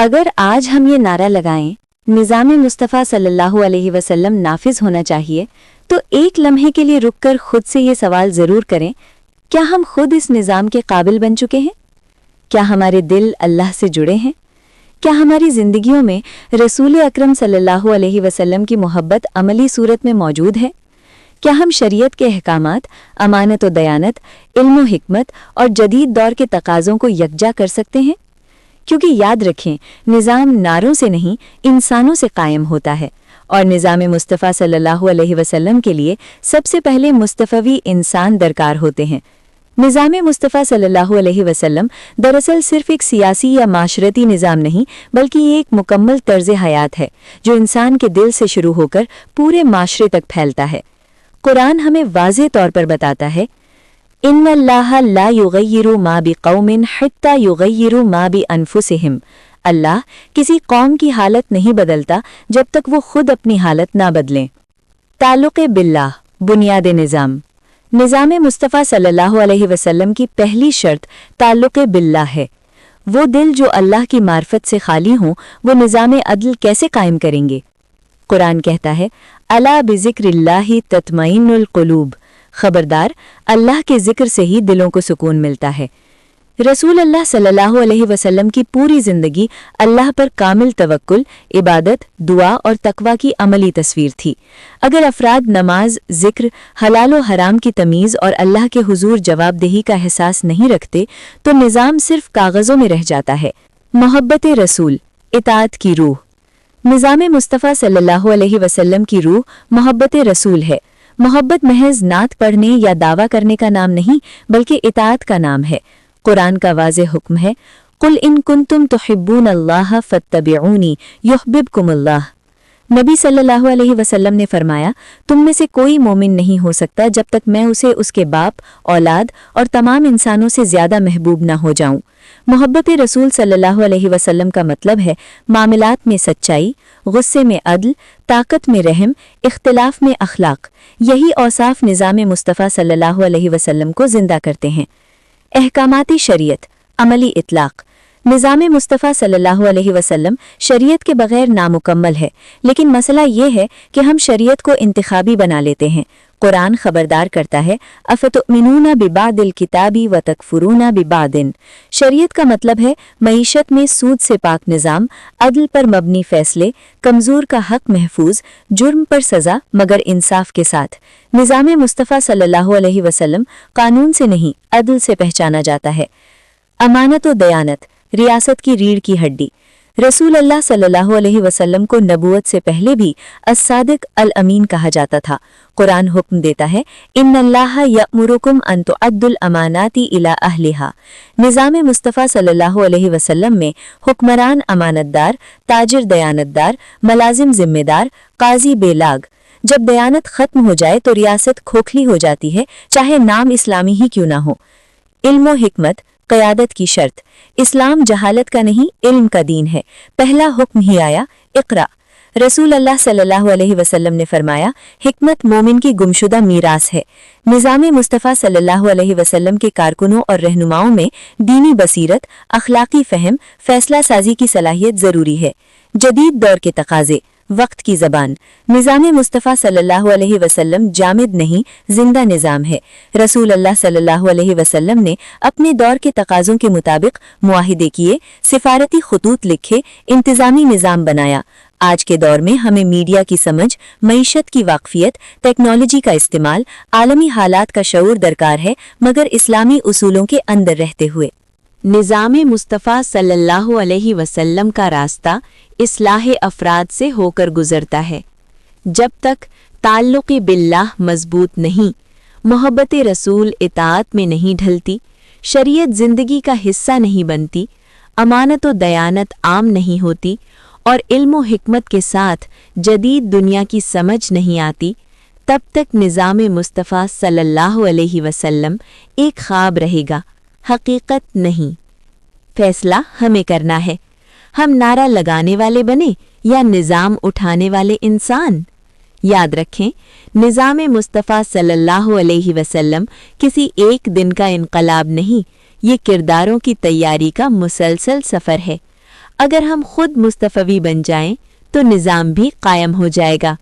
अगर आज हम ये नारा लगाएं, निज़ाम मुस्तफ़ा सल्लल्लाहु अलैहि वसल्लम नाफिज होना चाहिए, तो एक लम्हे के लिए रुककर खुद से ये सवाल ज़रूर करें, क्या हम खुद इस निज़ाम के काबिल बन चुके हैं? क्या हमारे दिल अल्लाह से जुड़े हैं? क्या हमारी ज़िंदगियों में रसूल अकरम सल्लल्लाहु अलैहि वसल्लम की मोहब्बत अमली सूरत में मौजूद है? क्या हम शरीयत के अहकामात, अमानत व दयानत, इल्म व हिकमत और जदीद दौर के तकाज़ों को यकजा कर सकते हैं? क्योंकि याद रखें, निज़ाम नारों से नहीं, इंसानों से कायम होता है, और निज़ाम मुस्तफ़ा सल्लल्लाहु अलैहि वसल्लम के लिए सबसे पहले मुस्तफ़वी इंसान दरकार होते हैं। निज़ाम मुस्तफ़ा सल्लल्लाहु अलैहि वसल्लम दरअसल सिर्फ एक सियासी या माशरती निज़ाम नहीं, बल्कि ये एक मुकम्मल तर्ज़ हयात है जो इंसान के दिल से शुरू होकर पूरे माशरे तक फैलता है। कुरान हमें वाज़ेह तौर पर बताता है, इन्नल्लाह ला युग़य्यिरु मा बिक़ौमिन हत्ता युग़य्यिरु मा बिअन्फुसिहिम। अल्लाह किसी कौम की हालत नहीं बदलता जब तक वो खुद अपनी हालत ना बदलें। ताल्लुक़े बिल्लाह, बुनियाद निज़ाम। निज़ाम मुस्तफ़ा सल्लल्लाहु अलैहि वसल्लम की पहली शर्त ताल्लुक़े बिल्लाह है। वो दिल जो अल्लाह की मार्फत से खाली हों, वो निज़ाम अदल कैसे कायम करेंगे? कुरान कहता है, अला बिज़िक्रिल्लाहि तत्मइन्नुल क़ुलूब। खबरदार, अल्लाह के ज़िक्र से ही दिलों को सुकून मिलता है। रसूल अल्लाह सल्लल्लाहु अलैहि वसल्लम की पूरी ज़िंदगी अल्लाह पर कामिल तवक्कुल, इबादत, दुआ और तकवा की अमली तस्वीर थी। अगर अफराद नमाज, ज़िक्र, हलाल व हराम की तमीज़ और अल्लाह के हुजूर जवाबदेही का एहसास नहीं रखते, तो निज़ाम सिर्फ कागज़ों में रह जाता है। मोहब्बत रसूल, इताअत की रूह। निज़ाम मुस्तफ़ा सल्लल्लाहु अलैहि वसल्लम की रूह मोहब्बत रसूल है। मोहब्बत महज नात पढ़ने या दावा करने का नाम नहीं, बल्कि इताअत का नाम है। कुरान का वाज़ेह हुक्म है, कुल इन कुंतुम तुहिब्बूनल्लाह फत्तबिऊनी युहब्बिबकुमुल्लाह। नबी सल्लल्लाहु अलैहि वसल्लम ने फरमाया, तुम में से कोई मोमिन नहीं हो सकता जब तक मैं उसे उसके बाप, औलाद और तमाम इंसानों से ज़्यादा महबूब न हो जाऊं। मोहब्बत रसूल सल्लल्लाहु अलैहि वसल्लम का मतलब है मामलात में सच्चाई, गुस्से में अदल, ताकत में रहम, इख्तिलाफ में अखलाक। यही औसाफ निज़ाम मुस्तफ़ा सल्लल्लाहु अलैहि वसल्लम को जिंदा करते हैं। अहकामाती शरीयत, अमली इतलाक़। निज़ाम मुस्तफ़ा सल्लल्लाहु अलैहि वसल्लम शरीयत के बग़ैर नामुकम्मल है, लेकिन मसला ये है कि हम शरीयत को इंतखाबी बना लेते हैं। कुरान खबरदार करता है, अफ़तुमिनूना बिबादिल किताबी व तकफुरूना बिबादिन। शरीयत का मतलब है मईशत में सूद से पाक निज़ाम, अदल पर मबनी फ़ैसले, कमज़ोर का हक़ महफूज, जुर्म पर सज़ा मगर इंसाफ के साथ। निज़ाम मुस्तफ़ा सल्लल्लाहु अलैहि वसल्लम कानून से नहीं, अदल से पहचाना जाता है। अमानत व दयानत, रियासत की रीढ़ की हड्डी। रसूल अल्लाह सल्लल्लाहु अलैहि वसल्लम को नबूवत से पहले भी अस-सादिक अल-अमीन कहा जाता था। कुरान हुक्म देता है, इन्नल्लाह यअमुरुकुम अन तुअद्दुल अमानाति इला अहलिहा। निज़ाम मुस्तफ़ा सल्लल्लाहु अलैहि वसल्लम में हुक्मरान अमानतदार, ताजिर दयानतदार, मलाजिम जिम्मेदार, काजी बेलाग। जब दयानत खत्म हो जाए तो रियासत खोखली हो जाती है, चाहे नाम इस्लामी ही क्यों ना हो। इल्म व हिकमत, क़यादत की शर्त। इस्लाम जहालत का नहीं, इल्म का दीन है। पहला हुक्म ही आया, इक़रा। रसूल अल्लाह सल्लल्लाहु अलैहि वसल्लम ने फरमाया, हिकमत मोमिन की गुमशुदा मीरास है। निज़ाम मुस्तफ़ा सल्लल्लाहु अलैहि वसल्लम के कारकुनों और रहनुमाओं में दीनी बसीरत, अखलाकी फ़हम, फ़ैसला साजी की सलाहियत ज़रूरी है। जदीद दौर के तकाज़े, वक्त की ज़बान। निज़ाम मुस्तफ़ा सल्लल्लाहु अलैहि वसल्लम जामिद नहीं, जिंदा निज़ाम है। रसूल अल्लाह सल्लल्लाहु अलैहि वसल्लम ने अपने दौर के तकाज़ों के मुताबिक मुआहिदे किए, सिफारती खतूत लिखे, इंतज़ामी निज़ाम बनाया। आज के दौर में हमें मीडिया की समझ, मईशत की वाक़फ़ियत, टेक्नोलॉजी का इस्तेमाल, आलमी हालात का शऊर दरकार है, मगर इस्लामी उसूलों के अंदर रहते हुए। निज़ाम मुस्तफ़ा सल्लल्लाहु अलैहि वसल्लम का रास्ता इस्लाह अफराद से होकर गुज़रता है। जब तक ताल्लुक़ बिल्लाह मज़बूत नहीं, मोहब्बत रसूल इताअत में नहीं ढलती, शरीयत ज़िंदगी का हिस्सा नहीं बनती, अमानत व दयानत आम नहीं होती और इल्म व हिकमत के साथ जदीद दुनिया की समझ नहीं आती, तब तक निज़ाम मुस्तफ़ा सल्लल्लाहु अलैहि वसल्लम एक ख्वाब रहेगा, हकीकत नहीं। फैसला हमें करना है, हम नारा लगाने वाले बने या निज़ाम उठाने वाले इंसान। याद रखें, निज़ाम मुस्तफ़ा सल्लल्लाहु अलैहि वसल्लम किसी एक दिन का इनकलाब नहीं, ये किरदारों की तैयारी का मुसलसल सफ़र है। اگر ہم خود مستفوی بن جائیں تو نظام بھی قائم ہو جائے گا۔